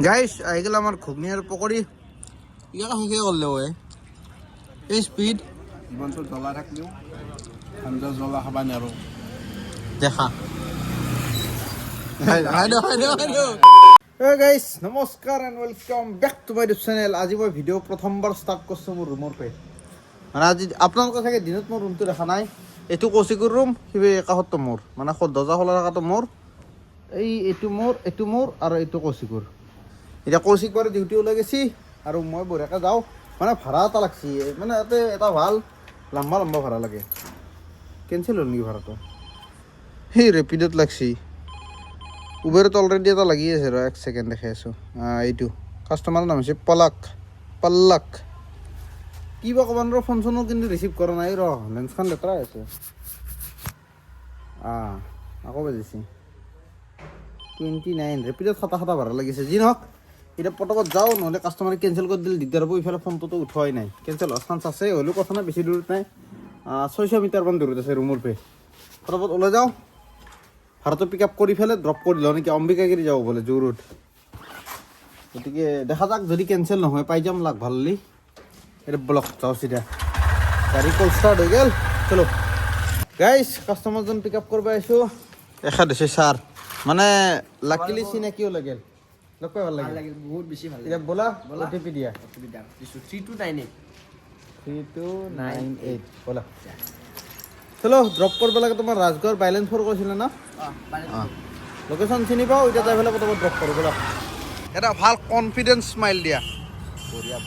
Guys আহি গেল আমাৰ ঘুগনি আৰ পকড়ি ইয়াকা শেষে কৰলে ওই এই স্পিড জীৱনটো জ্বলা থাকলেও আঞ্জা জ্বলা খাবা নোৱাৰো দেখা গাইস নমস্কাৰ and welcome back to my YouTube channel. আজি মই ভিডিঅ' প্ৰথমবাৰ ষ্টাৰ্ট কৰিছোঁ মোৰ ৰুমৰ পে। মানে আজি আপোনালোকে চাগে দিনত মোৰ ৰুমটো দেখা নাই। এইটো কৌশিকৰ ৰুম, সি কাষতটো মোৰ, মানে দৰ্জা খোলা থকাটো মোৰ, এইটো মোৰ আৰু এইটো কৌশিকৰ। এতিয়া কৌশিক বাৰু ডিউটি ওলাই গেছি আৰু মই বঢ়িয়াকৈ যাওঁ। মানে ভাড়া এটা লাগছি, মানে ইয়াতে এটা ভাল লম্বা ভাড়া লাগে। কেঞ্চেল হ'ল নেকি ভাড়াটো? সেই ৰেপিডত লাগছি, উবেৰত অলৰেডি এটা লাগি আছে। ৰ এক ছেকেণ্ড দেখাই আছোঁ। এইটো কাষ্টমাৰৰ নাম হৈছে পল্লক। কি বা ক'বান ৰ, ফোন চোনো কিন্তু ৰিচিভ কৰা নাই। ৰ লেন্সখন লেতেৰা আছে। আকৌ বাজিছে 29। ৰেপিডত খাটা ভাড়া লাগিছে। যি নহওক, এতিয়া পটকত যাওঁ, নহ'লে কাষ্টমাৰে কেঞ্চেল কৰি দিলে দিগদাৰ হ'ব। ইফালে ফোনটোতো উঠোৱাই নাই, কেঞ্চেল হোৱাৰ চান্স আছে। হ'লেও কথা নাই, বেছি দূৰত নাই, 600 মিটাৰমান দূৰত আছে ৰুমৰ পে। পটকত ওলাই যাওঁ, ভাড়াটো পিক আপ কৰি পেলাই ড্ৰপ কৰি লওঁ নেকি। অম্বিকাগিৰি যাব বোলে জু ৰোড। গতিকে দেখা যাক, যদি কেঞ্চেল নহয় পাই যাম লাগ ভাললি। এতিয়া ব্লক যাওঁ চিধা, গাড়ী কল ষ্টাৰ্ট হৈ গ'ল। চলো গাইছ, কাষ্টমাৰজন পিক আপ কৰিব আহিছোঁ। এখাদ হৈছে ছাৰ, মানে লাকিলি চিনাকিও লাগিল, লগ পাই ভাল লাগিল, বহুত বেছি ভাল এতিয়া ব'লা OTP দিয়া। 3298 ব'লা। চলো ড্ৰপ কৰিব লাগে তোমাৰ ৰাজগড় বাইলেন 4 কৈছিলে ন? লোকেশ্যন চিনি পাওঁ। এতিয়া যাই পেলাই প্ৰথমত ড্ৰপ কৰোঁ ব'লা। এটা ভাল কনফিডেন্স স্মাইল দিয়া, বঢ়িয়া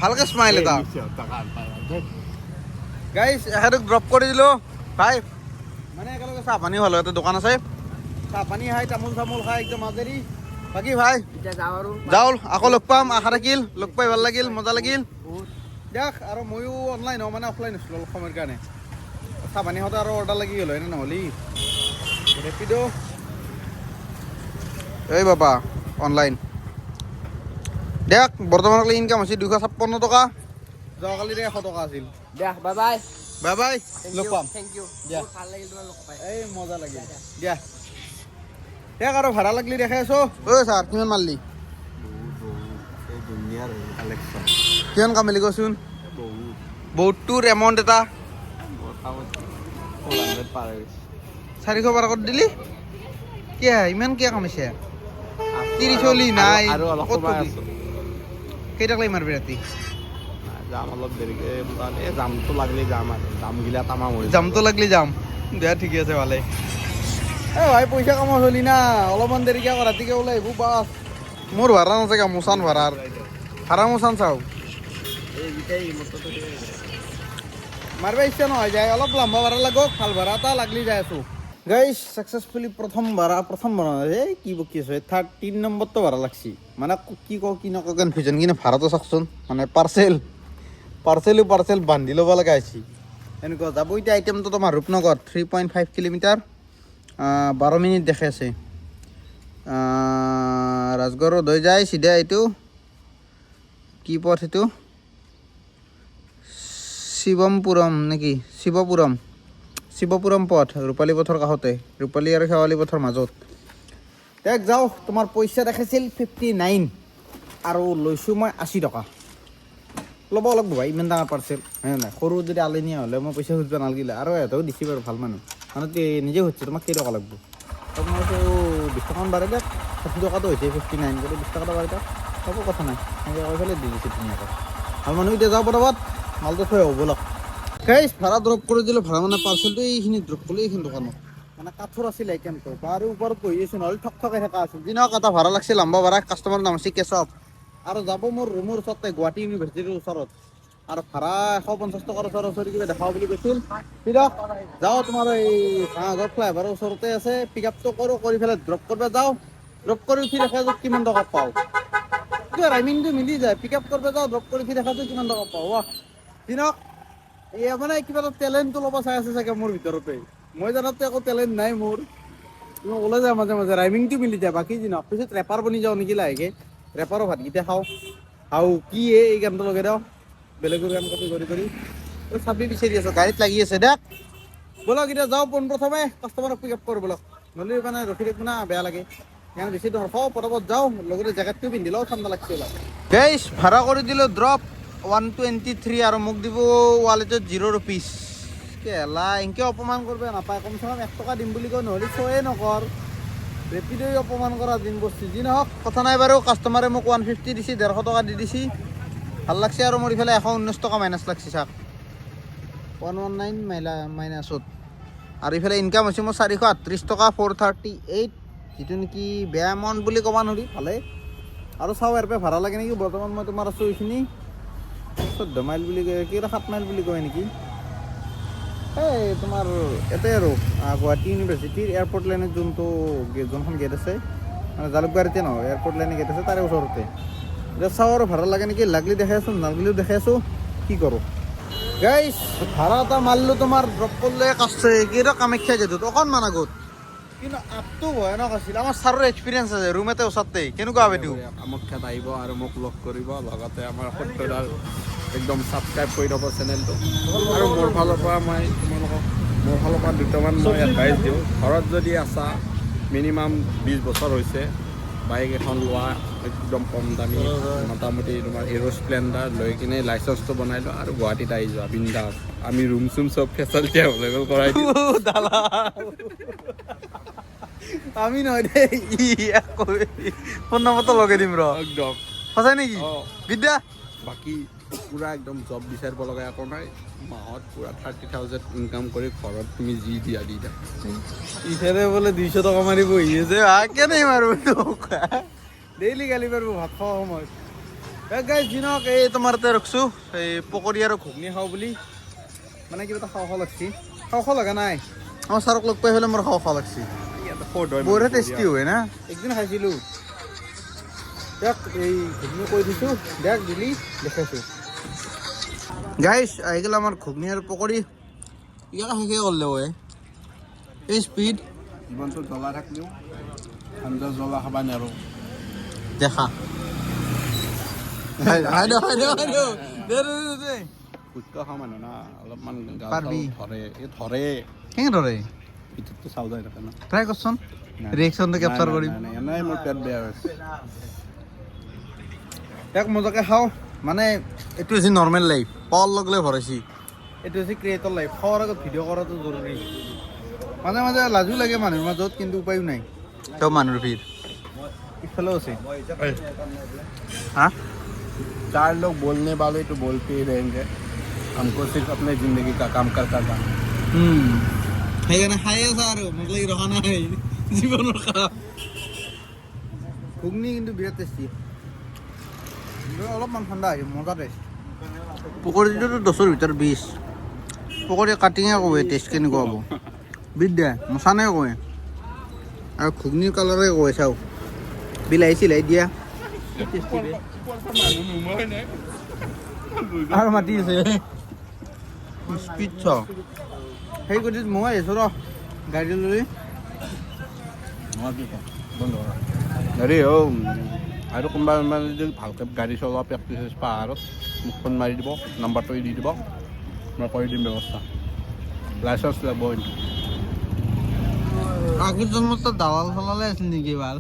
ভালকৈ স্মাইল এটা। গাইজ এখেতক ড্ৰপ কৰি দিলোঁ ভাই, মানে একেলগে চাহ পানী হ'ল। ইয়াতে দোকান আছে, চাহ পানী খাই তামোল চামোল খাই একদম আজৰি। বাকী ভাই এতিয়া যাওঁ আৰু যাওঁ, আকৌ লগ পাম। আশা থাকিল, লগ পাই ভাল লাগিল, মজা লাগিল দিয়ক। আৰু ময়ো অনলাইন হওঁ, মানে অফলাইন হৈছিলোঁ অলপ সময়ৰ কাৰণে। চাহ পানী খাওঁতে আৰু অৰ্ডাৰ লাগি গ'ল হয় নে নহ'লি। ৰেপিড' এই বাবা অনলাইন দিয়ক। বৰ্তমানলৈকে ইনকাম হৈছে 256 টকা। যোৱাকালিৰে 100 টকা আছিল। দিয়া বাই বাই বাই লগ পাম। Thank you. দিয়া, ভাল লাগিল তোমাৰ লগ পাই। এই মজা লাগিল দিয়া। দিয়ক আৰু ভাড়া লাগলি দেখাই আছোঁ। ঐ ছাৰ কিমান মাৰলি? দুনিয়াৰ কালেকশ্যন কিমান কামিলি কচোন? বহুত বহুতটোৰ এমাউণ্ট এটা মোটামুটি 400 পাৰ হৈ গৈছে। 400 পাৰ কৰি দিলি? কিয় ইমান কিয় কামিছে? 30 চলি নাই আৰু অলপ ক'ত সময় কবি? আছোঁ। কেইটাক লাগি মাৰবি ৰাতি? যাম অলপ দেৰিকৈ, এই জামটো লাগলি যাম আৰু জামগিলা তামাম হৈ জামটো লাগলি যাম। দিয়া ঠিকে আছে, ভালে। এই ভাই পইচা কামা চলি না, অলপমান দেৰিকৈ আকৌ ৰাতিকৈ ওলাই আহিব বাছ। মোৰ ভাড়া নাথাকে, মোচান ভাড়াৰ ভাড়া মোচান চাওঁ। মাৰিব ইচ্ছা নহয় যায়, অলপ লম্বা ভাড়া লাগক, ভাল ভাড়া এটা লাগলি যাই আছোঁ। গাইজ ছাকচেছফুলি প্ৰথম এই কি বকি আছোঁ, 3 নম্বৰটো ভাড়া লাগছি। মানে কি কওঁ কি নকওঁ কনফিউজন, কিন্তু ভাড়াটো চাওকচোন। মানে পাৰ্চেল বান্ধি ল'ব লগা হৈছে এনেকুৱা। যাব এতিয়া আইটেমটো তোমাৰ ৰূপনগৰ 3.5 কিলোমিটাৰ, 12 মিনিট দেখাই আছে। ৰাজগড়ত হৈ যায় চিধা। এইটো কি পথ? এইটো শিৱমপুৰম নেকি? শিৱপুৰম পথ, ৰূপালী পথৰ কাষতে, ৰূপালী আৰু শেৱালী পথৰ মাজত। দেখ যাওঁ, তোমাৰ পইচা দেখাইছিল 59 আৰু লৈছোঁ মই 80 টকা। ল'ব লাগিব ভাই, ইমান ডাঙৰ পাৰ্চেল হয় নাই? সৰু যদি আলনীয়া হ'লে মই পইচা খুজিব নালাগিলে। আৰু সিহঁতেও দিছে বাৰু, ভাল মানুহ। মানে নিজে সুধিছে তোমাক কেইটকা লাগিব। তাত মই কৈছোঁ 20 টকামান বাঢ়ি দিয়ক, 60 টকাটো হৈছে 59 কৰি 20 টকা বাঢ়ি দিয়ক, হ'ব কথা নাই। সেনেকৈ কৈ পেলাই দি দিছে ধুনীয়াকৈ। ভাল মানুহ। এতিয়া যাওঁ পটাপট, মালটো থৈ আহোঁ ব'লক। গাইজ ভাড়া ড্ৰপ কৰি দিলোঁ। ভাড়া মানে পাৰ্চেলটো এইখিনি ড্ৰপ কৰিলোঁ, এইখিনি দোকানত। মানে কাঠৰ আছিলে আইটেমটো, আৰু ওপৰত বহি আছোঁ, নহ'লে ঠকঠকাই থকা আছিল। দিনক এটা ভাড়া লাগছিল, লম্বা ভাড়া। কাষ্টমাৰৰ নাম হৈছে কেশৱ, আৰু যাব মোৰ ৰুমৰ ওচৰতে, গুৱাহাটী ইউনিভাৰ্চিটিৰ ওচৰত। আৰু ভাড়া 150 টকাৰ ওচৰা-ওচৰি কিবা দেখাব বুলি কৈছিল। দিয়ক যাওঁ, তোমাৰ এই ভাঙাগড় ফ্লাইঅভাৰৰ ওচৰতে আছে। পিক আপটো কৰোঁ, কৰি পেলাই ড্ৰপ কৰিব যাওঁ। ড্ৰপ কৰি উঠি দেখা যায় কিমান টকা পাওঁ। ৰাইমিংটো মিলি যায়। পিক আপ কৰিব যাওঁ, ড্ৰপ কৰি উঠি দেখা যায় কিমান টকা পাওঁ। দিনক মানে কিবা এটা টেলেণ্টটো ল'ব চাই আছে চাগে মোৰ ভিতৰতে। মই জানাততো একো টেলেণ্ট নাই মোৰ, মই ওলাই যাওঁ মাজে মাজে, ৰাইমিংটো মিলি যায়। বাকী যি নহওক, পিছত ৰেপাৰ বনি যাওঁ নেকি লাহেকৈ। ৰেপাৰৰ ভাতকেইটা খাওঁ। কি এই গানটো লগাই দিওঁ, বেলেগৰ গান কপি কৰি চাবি বিচাৰি আছোঁ, গাড়ীত লাগি আছে। দেখ ব'লক এতিয়া যাওঁ, পোনপ্ৰথমে কাষ্টমাৰক পিক আপ কৰোঁ ব'লক, নহ'লে মানে ৰখি থাকিব না, বেয়া লাগে। ইয়াৰ বেছি নহয় পটাপট যাওঁ লগতে জেকেটটো পিন্ধি লওঁ ঠাণ্ডা লাগছে অলপ গাইছ ভাড়া কৰি দিলোঁ ড্ৰপ 123 আৰু মোক দিব ৱালেটত 0 rupees কেলা এনেকৈ অপমান কৰিব নাপায় কমচে কম 1 টকা দিম বুলি কয় নহ'লে চয়ে নকৰ ৰেপিডোই অপমান কৰা দিন বস্তু যি নহওক কথা নাই বাৰু কাষ্টমাৰে মোক 150 দিছে 150 টকা দি দিছে ভাল লাগছে আৰু মোৰ ইফালে 119 টকা মাইনাছ লাগছে চাওক 119 মাইনাছত আৰু ইফালে ইনকাম হৈছে মোৰ 438 টকা 438 যিটো নেকি বেয়া এমাউণ্ট বুলি ক'ব নোৱাৰি ভালে আৰু চাওঁ ইয়াৰ পৰা ভাড়া লাগে নেকি বৰ্তমান মই তোমাৰ আছোঁ এইখিনি 14 মাইল বুলি কয় কি 7 মাইল বুলি কয় নেকি এই তোমাৰ ইয়াতে আৰু গুৱাহাটী ইউনিভাৰ্চিটিৰ এয়াৰপৰ্ট লাইনত যোনখন গেট আছে মানে জালুকবাৰীতে নহয় এয়াৰপৰ্ট লাইনৰ গেট আছে তাৰে ওচৰতে এতিয়া চাওঁ আৰু ভাড়া লাগে নেকি লাগলি দেখাই আছোঁ নালাগিলেও দেখাই আছোঁ কি কৰোঁ গাইছ ভাড়া এটা মাৰিলোঁ তোমাৰ ড্ৰপ কৰিলে কাছে কেইটা কামাখ্যা গেটত অকণমান আগত কিন্তু আপটো ভয়ানক আছিল আমাৰ ছাৰৰ এক্সপিৰিয়েঞ্চ আছে ৰুম এটা ওচৰতে কেনেকুৱা হ'ব এইটো কামাখ্যাত আহিব আৰু মোক লগ কৰিব লগতে আমাৰ সত্যদাৰ একদম ছাবস্ক্ৰাইব কৰি ল'ব চেনেলটো আৰু মোৰ ফালৰ পৰা মই তোমালোকক মোৰ ফালৰ পৰা দুটামান মই এডভাইচ দিওঁ ঘৰত যদি আছা মিনিমাম 20 বছৰ হৈছে বাইক এখন লোৱা একদম কম দামী মোটামুটি তোমাৰ হিৰো স্প্লেণ্ডাৰ লৈ কিনে লাইচেঞ্চটো বনাই লোৱা আৰু গুৱাহাটীত আহি যোৱা বিন্দাছ আমি ৰুম চুম চব ফেচিলিটি এভেইলেবল কৰাই দিওঁ আমি নহয় দেই ফোন নম্বৰটো লগাই দিম ৰ একদম সঁচাই নেকি বিদ্যা বাকী পূৰা একদম জব বিচাৰিব লগা একো নাই মাহত পূৰা 30,000 ইনকাম কৰি ঘৰত তুমি যি দিয়া দি দিয়া ইফালে বোলে 200 টকা মাৰি বহি আছে কেনে মাৰো ডেইলি গালি পাৰিব ভাত খোৱা সময়ত গাইজ দিনক এই তোমাৰ তাতে ৰখছোঁ এই পকৰি আৰু ঘুগনি খাওঁ বুলি মানে কিবা এটা খাওঁ লাগছি খাওঁ লগা নাই আমাৰ ছাৰক লগ পাই পেলাই মোৰ খাওঁ লাগছি বঢ়িয়া টেষ্টি হয় না একদিন খাইছিলোঁ দিয়ক এই ঘুগনি কৈ দিছোঁ দিয়ক দিলি দেখাইছোঁ গাইছ আহি গ'ল আমাৰ ঘুগনি আৰু পকৰি ইয়াক শেষে কৰিলে হয় এই স্পীড জীৱনটো জ্বলা থাকিলেও ঠাণ্ডা জ্বলা খাবা নোৱাৰোঁ দেখা ফুচকা খাওঁ মানুহ না অলপমান পাৰবি। ধৰে কেনেকৈ ধৰে ভিতৰতো চাউ যায় থাকে না ট্ৰাই কৰচোন ৰিয়েকশ্যনটো কেপচাৰ কৰিম এনেই মোৰ পেট বেয়া হৈছে এক মজাকে খাওঁ মানে এইটো হৈছে নৰ্মেল লাইফ পাৱাৰ লগলে ভৰাইছি এইটো হৈছে ক্ৰিয়েটৰ লাইফ খোৱাৰ আগত ভিডিঅ' কৰাটো জৰুৰী মাজে মাজে লাজো লাগে মানুহৰ মাজত কিন্তু উপায়ো নাই তেওঁ মানুহৰ ভিৰ ইফালেও আছে হা चार लोग बोलने वाले तो बोलते ही रहेंगे हमको सिर्फ अपने ज़िंदगी का काम कर करना সেইকাৰণে খাই আছা আৰু মোক লাগি ৰখা নাই জীৱনৰ কাম ঘুগনি কিন্তু বিৰাট টেষ্টি অলপমান ঠাণ্ডা আহিছে মজা টেষ্ট পকৰিটোতো 10ৰ ভিতৰত 20 পকৰি কাটিঙে ক'ব টেষ্ট কেনেকুৱা হ'ব বিদ্যা মচানে কয় আৰু ঘুগনিৰ কালাৰে কয় চাওঁ বিলাহী চিলাহী দিয়া আৰু মাতি আছে স্পীড চ সেই কৰি মই আহিছোঁ ৰ গাড়ী লৈ হেৰি অ আৰু কোনোবা যদি ভালকৈ গাড়ী চলোৱা প্ৰেক্টিছ পাহাৰত মোক ফোন মাৰি দিব নাম্বাৰটো দি দিব মই কৰি দিম ব্যৱস্থা লাইচেঞ্চ ল'ব আগৰ জন্মত দালাল চলালে আছিল নেকি ভাল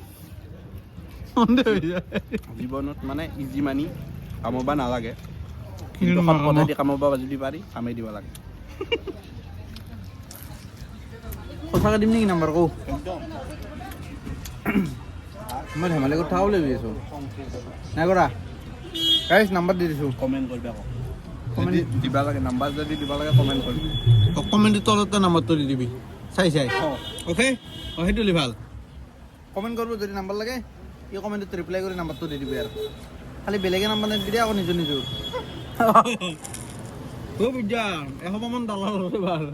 জীৱনত মানে ইজি মানি কামোবা নালাগে কিন্তু সৎ পদ্ধতি কামোবা যদি পাৰি কামেই দিব লাগে সঁচাকৈ দিম নেকি নাম্বাৰ কওঁ মই ধেমালি কথা বুলি ভাবি আছোঁ নাই কৰা গাইছ নাম্বাৰ দি দিছোঁ কমেণ্ট কৰিবা আকৌ যদি দিবা লাগে নাম্বাৰ যদি দিব লাগে কমেণ্ট কৰিবি কমেণ্টৰ তলতে নাম্বাৰটো দি দিবি চাই অ'কে অঁ সেইটো হ'লে ভাল কমেণ্ট কৰিব যদি নাম্বাৰ লাগে এই কমেণ্টত ৰিপ্লাই কৰি নাম্বাৰটো দি দিবি আৰু খালি বেলেগে নাম্বাৰ নিদিবি আকৌ নিজৰ বুজা এসপামান দালাল হ'লে ভাল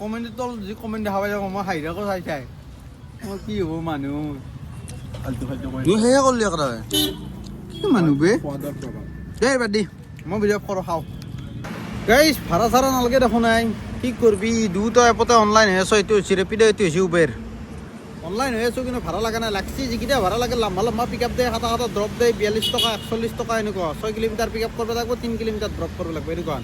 কমেণ্টৰ তলত যি কমেণ্ট দেখা পাই মই হাঁহি থাকোঁ চাই মই কি হ'ব মানুহ ফাল্টু ফাল্টু কৰি সেয়ে কৰিলি একেটা কি মানুহ বে সোৱাদৰ প্ৰভাৱ দেই বাদ দি মই ভিডিঅ' কৰোঁ খাওঁ গাইছ ভাড়া চাড়া নালাগে দেখোন নাই কি কৰবি দুটা এপতে অনলাইন হৈ আছ এইটো হৈছে ৰেপিড' এইটো হৈছে উবেৰ অনলাইন হৈ আছোঁ কিন্তু ভাড়া লগা নাই লাগছি যিকেইটা ভাড়া লাগে লম্বা পিক আপ দিয়ে খাটা ড্ৰপ দিয়ে 42 টকা 41 টকা এনেকুৱা 6 কিলোমিটাৰ পিক আপ কৰিব লাগিব 3 কিলোমিটাৰ ড্ৰপ কৰিব লাগিব এনেকুৱা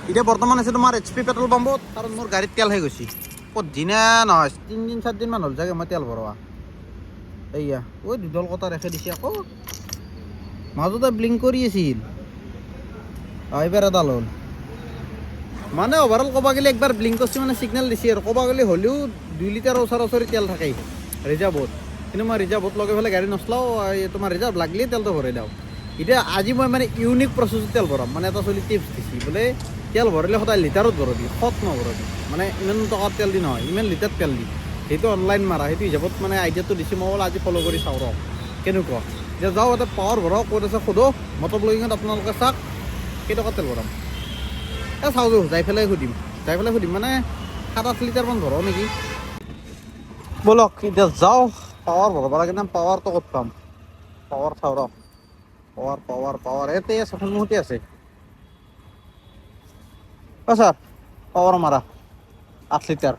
এতিয়া বৰ্তমান আছে তোমাৰ HP পেট্ৰল পাম্পত কাৰণ মোৰ গাড়ীত তেল হৈ গৈছে ক'ত দিনা নহয় 3 দিন 4 দিনমান হ'ল চাগে মই তেল ভৰোৱা এইয়া ঐ দুডল কটা ৰেখে দিছে আকৌ মাজতে ব্লিংক কৰি আছিল এইবাৰ এডাল হ'ল মানে অভাৰঅল ক'ব গ'লে একবাৰ ব্লিংক কৰিছে মানে ছিগনেল দিছে আৰু ক'ব গ'লে হ'লেও 2 লিটাৰ ওচৰা-ওচৰি তেল থাকেই ৰিজাৰ্ভত কিন্তু মই ৰিজাৰ্ভত লগাই পেলাই গাড়ী নচলাওঁ তোমাৰ ৰিজাৰ্ভ লাগিলে তেলটো ভৰাই দিওঁ এতিয়া আজি মই মানে ইউনিক প্ৰচেছত তেল ভৰাম মানে এটা চলি টিপছ দিছে বোলে তেল ভৰালে সদায় লিটাৰত ভৰাবি শত নভৰাবি মানে ইমান টকাৰ তেল দি নহয় ইমান লিটাৰ তেল দি সেইটো অনলাইন মাৰা সেইটো হিচাপত মানে আইডিয়াটো দিছে মই বোলো আজি ফ'ল' কৰি চাওঁ ৰ কেনেকুৱা এতিয়া যাওঁ এটা পাৱাৰ ভৰাওঁ ক'ত আছে সোধো মটৰ ব্লগিঙত আপোনালোকে চাওক কেইটকা তেল ভৰাম চাওঁ যাই পেলাই সুধিম মানে 7-8 লিটাৰমান ভৰাওঁ নেকি ব'লক এতিয়া যাওঁ পাৱাৰ ভৰাব লাগে না পাৱাৰটো ক'ত পাম পাৱাৰ চাওঁ ৰ পাৱাৰ ইয়াতে আছে সন্মুখতে আছে ছাৰ পাৱাৰ মাৰা 8 লিটাৰ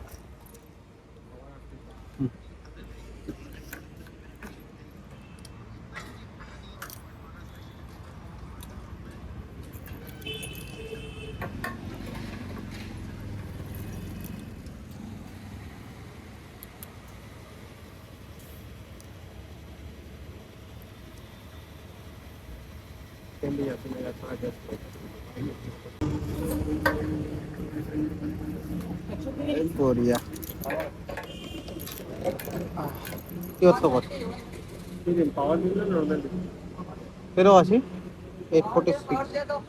বঢ়িয়া কিহত লগত কেইটকা আছে 846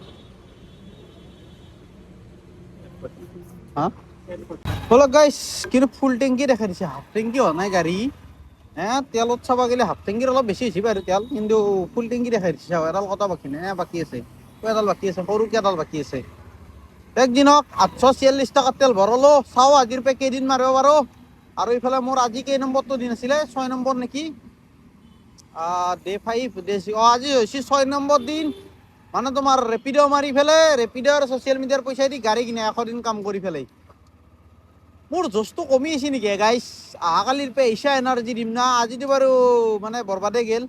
হা ব'লক গাইছ কিন্তু ফুল টেংকি দেখা দিছে হাফ টেংকি হোৱা নাই গাড়ী তেলত চাব গ'লে হাফ টেংকিৰ অলপ বেছি হৈছে বাৰু তেল কিন্তু ফুল টেংকি দেখাই দিছে চাওঁ এডাল কটা বাকী নাই বাকী আছে এডাল বাকী আছে সৰুকৈ এডাল বাকী আছে একদিনক 846 টকাৰ তেল ভৰালোঁ চাওঁ আজিৰ পৰা কেইদিন মাৰিব পাৰোঁ আৰু এইফালে মোৰ আজি কেই নম্বৰটো দিন আছিলে 6 নম্বৰ নেকি ডে 5 আজি হৈছে 6 নম্বৰ দিন মানে তোমাৰ ৰেপিড' মাৰি পেলাই ৰেপিড' আৰু ছ'চিয়েল মিডিয়াৰ পইচা দি গাড়ী কিনে 100 দিন কাম কৰি পেলাই মোৰ জোচটো কমি আছে নেকি গাইছ অহাকালিৰ পৰা ইচ্ছা এনাৰ্জি দিম না আজিতো বাৰু মানে বৰবাদে গ'ল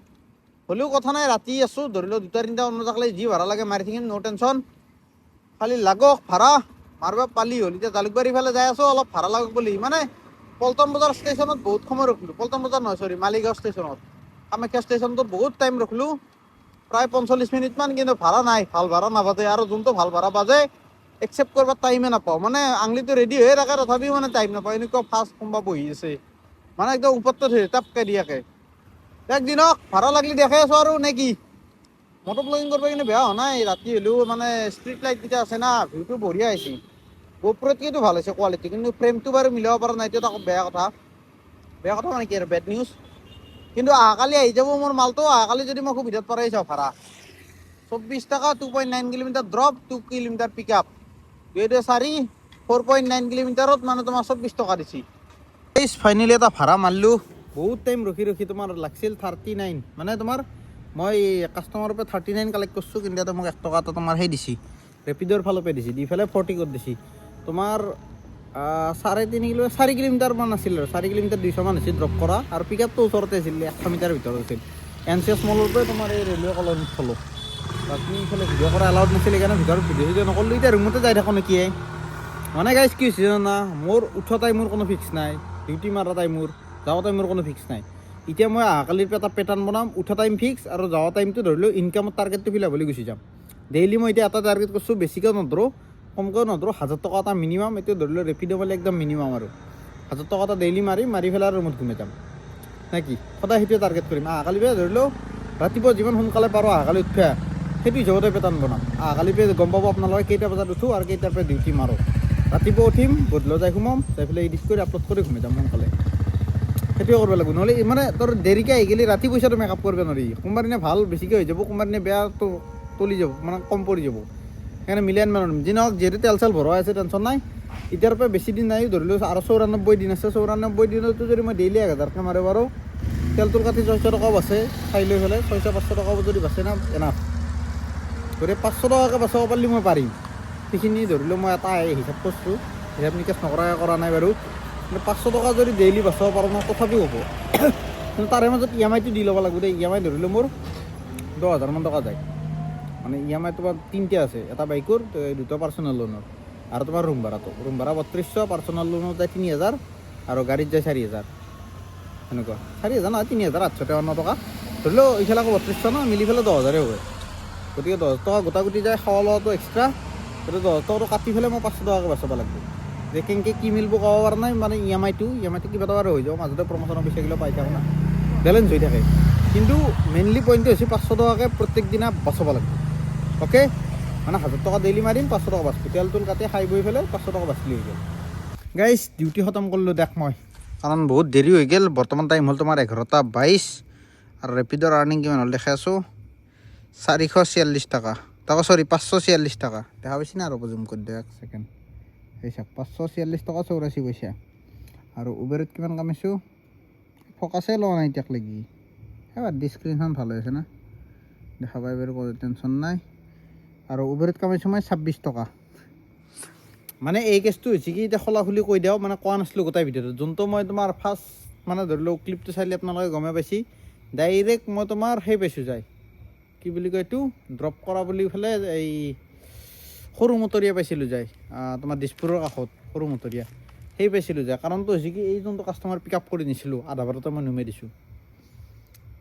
হ'লেও কথা নাই ৰাতি আছোঁ ধৰি লওক 2-3টা অনুযায়ী যি ভাড়া লাগে মাৰি থাকিম ন' টেনশ্যন খালি লাগক ভাড়া মাৰিব পালি হ'ল এতিয়া জালুকবাৰী ফালে যাই আছোঁ অলপ ভাড়া লাগক বুলি মানে পল্টন বজাৰ ষ্টেচনত বহুত সময় ৰখিলোঁ পল্টন বজাৰ নহয় চৰি মালিগাঁও ষ্টেচনত কামাখ্যা ষ্টেচনটোত বহুত টাইম ৰখিলোঁ প্ৰায় 45 মিনিটমান কিন্তু ভাড়া নাই ভাল ভাড়া নাবাজে আৰু যোনটো ভাল ভাড়া বাজে একচেপ্ট কৰিব টাইমে নাপাওঁ মানে আঙুলিটো ৰেডি হৈয়ে থাকে তথাপিও মানে টাইম নাপাওঁ এনেকুৱা ফাষ্ট কোনোবা বহি আছে মানে একদম ওপৰতে ধৰি টাপকৈ দিয়াকৈ একদিনক ভাড়া লাগিলে দেখাই আছোঁ আৰু নে কি মটৰ ব্লগিং কৰিব কিন্তু বেয়া হোৱা নাই ৰাতি হ'লেও মানে ষ্ট্ৰীট লাইটকেইটা আছে না ভিউটো বঢ়িয়া আহিছে গোপ্ৰতকৈতো ভাল হৈছে কোৱালিটি কিন্তু ফ্ৰেমটো বাৰু মিলাব পৰা নাই এইটো আকৌ বেয়া কথা মানে কি আৰু বেড নিউজ কিন্তু অহাকালি আহি যাব মোৰ মালটো অহাকালি যদি মই সুবিধাত পৰাই যাওঁ ভাড়া 24 টকা 2.9 কিলোমিটাৰ ড্ৰপ 2 কিলোমিটাৰ পিক আপ 2-4 4.9 কিলোমিটাৰত মানে তোমাৰ 24 টকা দিছি ফাইনেলি এটা ভাড়া মাৰিলোঁ বহুত টাইম ৰখি তোমাৰ লাগিছিল 39 মানে তোমাৰ মই কাষ্টমাৰৰ পৰা 39 কালেক্ট কৰিছোঁ কিন্তু ইয়াতে মোক 1 টকা এটা তোমাৰ সেই দিছি ৰেপিডৰ ফালৰ পৰা দিছি দি পেলাই 40 কৰি দিছি তোমাৰ 4 কিলোমিটাৰমান আছিল আৰু 4 কিলোমিটাৰ 200 মান আছিল ড্ৰপ কৰা আৰু পিক আপটো ওচৰতে আছিল 100 মিটাৰ ভিতৰত আছিল NCS মলৰ পৰা তোমাৰ এই ৰেলৱে কলনীত থলোঁ বাকী ইফালে ভিডিঅ' কৰা এলাউড নাছিল সেইকাৰণে ভিতৰত ভিডিঅ' নকৰিলোঁ এতিয়া ৰুমতে যাই থাকোঁ নেকি মানে গাইজ কি হৈছে জানা মোৰ উঠা টাইমৰ কোনো ফিক্স নাই ডিউটি মাৰা টাইমৰ যাৱা টাইমৰ কোনো ফিক্স নাই এতিয়া মই অহাকালিৰ পৰা এটা পেটাৰ্ণ বনাম উঠা টাইম ফিক্স আৰু যাৱা টাইমটো ধৰিলোঁ ইনকামৰ টাৰ্গেটটো ফিল হ'বলৈ গুচি যাম ডেইলি মই এতিয়া এটা টাৰ্গেট কৰিছোঁ বেছিকৈ নধৰোঁ কমকৈ নধৰোঁ 1000 টকা এটা মিনিমাম এইটো ধৰিলোঁ ৰেপিড' মাৰিলে একদম মিনিমাম আৰু 1000 টকা এটা ডেইলি মাৰি পেলাই আৰু ৰুমত ঘুমাই যাম নে কি সদায় সেইটোৱে টাৰ্গেট কৰিম অহাকালিৰ পৰা ধৰিলোঁ ৰাতিপুৱা যিমান সোনকালে পাৰোঁ অহাকালি উঠিয়া সেইটো হিচাপতে পেটাৰ্ণ বনাম অহাকালিৰ পৰা গম পাব আপোনালোকে কেইটা বজাত উঠোঁ আৰু কেইটাৰ পৰা ডিউটি মাৰোঁ ৰাতিপুৱা উঠিম গধূলি যাই সোমাম যাই পেলাই এডিট কৰি আপলোড কৰি ঘুমাই যাম সোনকালে সেইটোৱে কৰিব লাগিব নহ'লে মানে তোৰ দেৰিকৈ আহি গ'লে ৰাতি পইচাটো মেকআপ কৰিব নোৱাৰি কোনোবা দিনা ভাল বেছিকৈ হৈ যাব কোনোবা দিনা বেয়া তলি যাব মানে কম পৰি যাব সেইকাৰণে মিলাই আনিব নোৱাৰিম যি নহওক যিহেতু তেল চেল ভৰোৱা আছে টেনশ্যন নাই এতিয়াৰ পৰা বেছি দিন নাই ধৰিলোঁ আৰু 94 দিন আছে 94 দিনতো যদি মই ডেইলি 1000কৈ মাৰিব পাৰোঁ তেলটোৰ কাটি 600 টকাও বাচে খাই লৈ পেলাই 600-500 টকাও যদি বাচে না এনাফ গতিকে 500 টকাকৈ বাচাব পাৰিলে মই পাৰিম সেইখিনি ধৰিলোঁ মই এটা হিচাপ কৰিছোঁ হিচাপ নিকাচ নকৰাকৈ কৰা নাই বাৰু কিন্তু 500 টকা যদি ডেইলি বাচাব পাৰোঁ ন তথাপিও হ'ব কিন্তু তাৰে মাজত EMI-টো দি ল'ব লাগিব দেই EMI ধৰিলোঁ মোৰ 10,000 মান টকা যায় মানে EMI তোমাৰ 3টা আছে এটা বাইকৰ 2টা পাৰ্চনেল লোনৰ আৰু তোমাৰ ৰুম ভাড়া 3200, পাৰ্চনেল লোনত যায় 3000 আৰু গাড়ীত যায় 4000 সেনেকুৱা 4000 নহয় 3853 টকা ধৰি লওক এইফালে আকৌ 3200 ন মিলি পেলাই 10000 হ'ব গতিকে 10 টকা গোটাগুটি যায় খোৱা লোৱাটো এক্সট্ৰা গতিকে 10 টকাটো কাটি পেলাই মই 500 টকাকৈ বাচাব লাগিব যে কেনেকৈ কি মিলিব ক'ব পৰা নাই মানে EMI টো কিবা এটা আৰু হৈ যাব মাজতে প্ৰমোচনৰ পইচা গিলা পাই থাকোঁ না বেলেঞ্চ হৈ থাকে কিন্তু মেইনলি পইণ্টটো হৈছে 500 টকাকৈ প্ৰত্যেক দিনা বাচাব লাগিব অ'কে মানে 1000 টকা ডেইলি মাৰিম 500 টকা বাচিব তেল তুল কাটি খাই বৈ পেলাই 500 টকা বাচিলে হৈ গ'ল গাইজ ডিউটি খতম কৰিলোঁ দেখ মই কাৰণ বহুত দেৰি হৈ গ'ল বৰ্তমান টাইম হ'ল তোমাৰ 11:22 আৰু ৰেপিডৰ আৰ্নিং কিমান হ'ল দেখাই আছোঁ 446 টকা তাকো চৰি 546 টকা দেখা পাইছি না আৰু জুম কৰি দিয়ক ছেকেণ্ড এই চাওক 546 টকা 84 পইচা আৰু উবেৰত কিমান কামাইছোঁ ফ'কাছে লোৱা নাই এতিয়াক লাগি এবাৰ স্ক্ৰীনখন ভাল হৈ আছে না দেখা পাই বাৰু কোনো টেনশ্যন নাই আৰু উবেৰত কামাইছোঁ মই 26 টকা মানে এই কেছটো হৈছে কি এতিয়া খোলা খুলি কৈ দিওঁ মানে কোৱা নাছিলোঁ গোটাই ভিডিঅ'টো যোনটো মই তোমাৰ ফাৰ্ষ্ট মানে ধৰি লওক ক্লিপটো চাইলে আপোনালোকে গমে পাইছি ডাইৰেক্ট মই তোমাৰ সেই পাইছোঁ যায় কি বুলি কয় এইটো ড্ৰপ কৰা বুলি পেলাই এই সৰু মটৰীয়া পাইছিলোঁ যায় তোমাৰ দিছপুৰৰ কাষত সৰু মটৰীয়া সেই পাইছিলোঁ যায় কাৰণটো হৈছে কি এই যোনটো কাষ্টমাৰ পিক আপ কৰি নিছিলোঁ আধা বাৰতে মই নুমাই দিছোঁ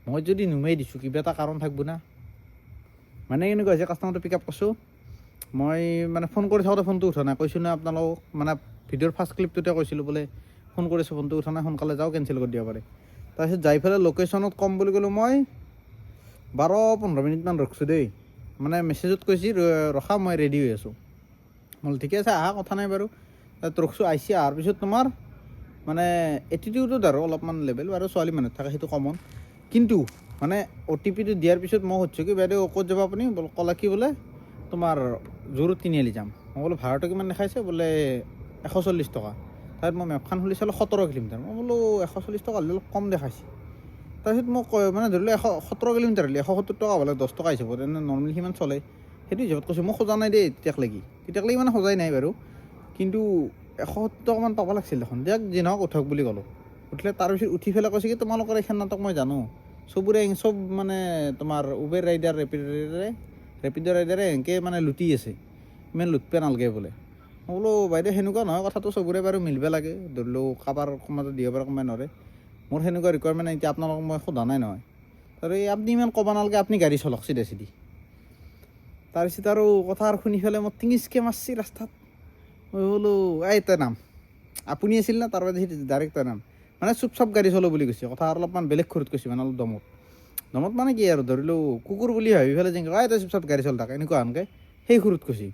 মই যদি নুমাই দিছোঁ কিবা এটা কাৰণ থাকিব না মানে এনেকুৱা হৈছে কাষ্টমাৰটো পিক আপ কৰিছোঁ মই মানে ফোন কৰি থাকোঁতে ফোনটো উঠা নাই কৈছোঁ না আপোনালোকক মানে ভিডিঅ'ৰ ফাৰ্ষ্ট ক্লিপটোতে কৈছিলোঁ বোলে ফোন কৰিছোঁ ফোনটো উঠা নাই সোনকালে যাওঁ কেঞ্চেল কৰি দিব পাৰে তাৰপিছত যাই পেলাই লোকেশ্যনত কম বুলি ক'লোঁ মই 12-15 মিনিটমান ৰখছোঁ দেই মানে মেছেজত কৈছি ৰখা মই ৰেডি হৈ আছোঁ মই ঠিকে আছে আহা কথা নাই বাৰু তাত ৰখছোঁ আহিছে অহাৰ পিছত তোমাৰ মানে এটিটিউডত আৰু অলপমান লেভেল বাৰু ছোৱালী মানুহ থাকে সেইটো কমন কিন্তু মানে OTP টো দিয়াৰ পিছত মই সুধিছোঁ কি বাইদেউ ক'ত যাব আপুনি ক'লা কি বোলে তোমাৰ জোৰত তিনিআলি যাম মই বোলো ভাড়াটো কিমান দেখাইছে বোলে 140 টকা তাত মই মেপখন খুলি চালোঁ 17 কিলোমিটাৰ মই বোলো 140 টকা হ'লে অলপ কম দেখাইছে তাৰপিছত মোক মানে ধৰি লওক 17 কিলোমিটাৰ হ'লে 170 টকা হ'লে 10 টকা হিচাপত এনে নৰ্মেলি সিমান চলে সেইটো হিচাপত কৈছোঁ মই খোজা নাই দেই তেতিয়াকলৈকে মানে সজাই নাই বাৰু কিন্তু 170 টকামান পাব লাগিছিল দেখোন দিয়ক যি নহওক উঠক বুলি ক'লোঁ উঠিলে তাৰপিছত উঠি পেলাই কৈছে কি তোমালোকৰ এইখন নাটক মই জানো চবৰে চব মানে তোমাৰ উবেৰ ৰাইডাৰ ৰেপিড' ৰাইডাৰে এনেকৈ মানে লুটি আছে ইমান লুটিব নালাগে বোলে মই বোলো বাইদেউ সেনেকুৱা নহয় কথাটো চবৰে বাৰু মিলিব লাগে ধৰি লওক কাৰোবাৰ কমাটো দিব পাৰে কমাই নোৱাৰে মোৰ সেনেকুৱা ৰিকুৱাৰমেণ্ট এতিয়া আপোনালোকক মই সোধা নাই নহয় আৰু আপুনি ইমান ক'ব নালাগে আপুনি গাড়ী চলক চিধা তাৰপিছত আৰু কথা আৰু শুনি পেলাই মই টিঙিচকৈ মাৰছি ৰাস্তাত মই বোলো এই তই নাম আপুনি আছিল না তাৰ বাদে ডাইৰেক্ট তই নাম মানে চুপ চাপ গাড়ী চলো বুলি কৈছে কথা অলপমান বেলেগ খৰুত কৈছে মানে অলপ দমত মানে কি আৰু ধৰি লওঁ কুকুৰ বুলি ভাবি পেলাই যেনেকৈ তই চুপ চাপ গাড়ী চলি থাকে এনেকুৱা আনকৈ সেই খৰুত কৈছে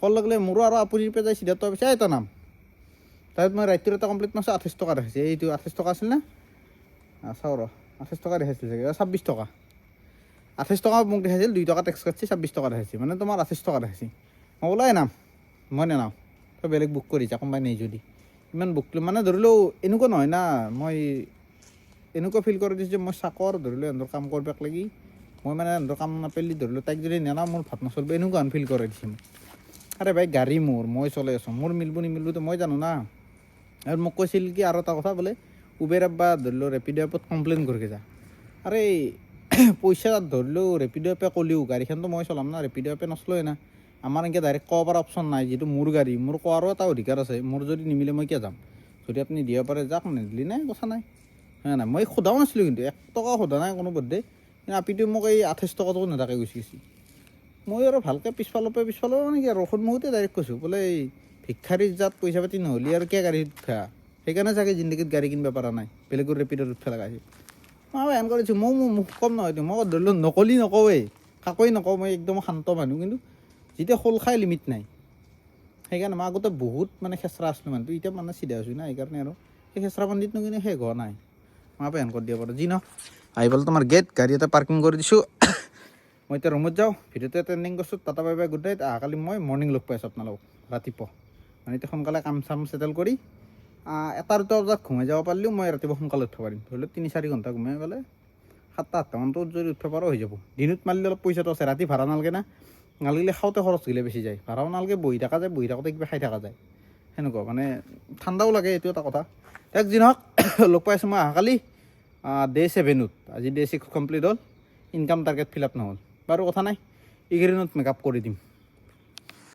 কল লাগিলে মোৰো আৰু আপুনিৰ পৰা যাই চিধা তই পিছে এই তই নাম তাৰপিছত মই ৰাইটোৰ এটা কমপ্লিট মাৰছোঁ 28 টকা দেখাইছে এইটো 28 টকা আছিল না চাওঁ ৰ 28 টকা দেখাইছিল চাগে 26 টকা 28 টকা মোক দেখাইছিল 2 টকা টেক্স কাটছি 26 টকা দেখাইছে মানে তোমাৰ 28 টকা দেখাইছে মই বোলো নাম মই নেনাও তই বেলেগ বুক কৰিছা কোনোবাই নেই যদি ইমান বুক মানে ধৰি লওঁ এনেকুৱা নহয় না মই এনেকুৱা ফিল কৰি দিছোঁ যে মই চাকৰ ধৰি লওঁ সিহঁতৰ কাম কৰিব লাগি মই মানে সিহঁতৰ কাম নাপালি ধৰি লওঁ তাইক যদি নেনাও মোৰ ভাত নচলিব এনেকুৱা ফিল কৰি দিছোঁ আৰে ভাই গাড়ী মই চলাই আছোঁ মোৰ মিলিব নিমিলিবতো মই জানো না আৰু মোক কৈছিল কি আৰু এটা কথা বোলে উবেৰ এপ বা ধৰি লওঁ ৰেপিড' এপত কমপ্লেইন কৰিকে যা আৰে পইচা ধৰি লওঁ ৰেপিড' এপে ক'লেও গাড়ীখনতো মই চলাম না ৰেপিড' এপে নচলোৱে না আমাৰ এনেকৈ ডাইৰেক্ট ক'ব পৰা অপশ্যন নাই যিটো মোৰ গাড়ী মোৰ কোৱাৰো এটা অধিকাৰ আছে মোৰ যদি নিমিলে মই কিয় যাম যদি আপুনি দিব পাৰে যাওক নিদিলি নাই কথা নাই নাই মই সোধাও নাছিলোঁ কিন্তু 1 টকা সোধা নাই কোনো বদ্ধে কিন্তু আপিটো মোক এই 28 টকাটো নেথাকে গুচি মই আৰু ভালকৈ পিছফালৰ মানে কি আৰু সন্মুখতে ডাইৰেক্ট কৈছোঁ বোলে এই ভিক্ষাৰীৰ জাত পইচা পাতি নহ'লে আৰু কিয় গাড়ীত উঠা সেইকাৰণে চাগে জিন্দগীত গাড়ী কিনিব পৰা নাই বেলেগৰ ৰেপিডত উঠিব লগা হৈছে মই এন কৰিছোঁ মই মুখ কম নহয় মই ধৰি লওঁ নকলি নকওঁৱেই কাকোৱেই নকওঁ মই একদম শান্ত মানুহ কিন্তু যেতিয়া খোল খাই লিমিট নাই সেইকাৰণে মই আগতে বহুত মানে খেচৰা আছিলোঁ মানুহটো এতিয়া মানে চিধা হৈছোঁ না সেইকাৰণে আৰু সেই খেচৰা পণ্ডিতনো কিন্তু শেষ হোৱা নাই মই এন কৰি দিব পাৰোঁ যি ন আহি পেলাই তোমাৰ গেট গাড়ী এটা পাৰ্কিং কৰি দিছোঁ মই এতিয়া ৰুমত যাওঁ ভিডিঅ'টো ট্ৰেণ্ডিং কৰিছোঁ tata bye bye good night অহাকালি মই মৰ্ণিং লগ পাইছোঁ আপোনালোকক ৰাতিপুৱা মানে এতিয়া সোনকালে কাম চাম ছেটেল কৰি 1-2 বজাত ঘুমাই যাব পাৰিলেও মই ৰাতিপুৱা সোনকালে উঠিব পাৰিম ধৰি লওক 3-4 ঘণ্টা ঘুমাই পেলাই 7-8 মানটো যদি উঠিব পাৰোঁ হৈ যাব দিনত মাৰিলে অলপ পইচাটো আছে ৰাতি ভাড়া নালাগে না নালাগিলে খাওঁতে খৰচ গ'লে বেছি যায় ভাড়াও নালাগে বহি থাকোঁতে কিবা খাই থকা যায় সেনেকুৱা মানে ঠাণ্ডাও লাগে এইটো এটা কথা তাক যি নহওক লগ পাইছোঁ মই অহাকালি ডে 7ত আজি ডে 6 কমপ্লিট হ'ল ইনকাম টাৰ্গেট ফিল আপ নহ'ল বাৰু কথা নাই এইকেইদিনত মেকআপ কৰি দিম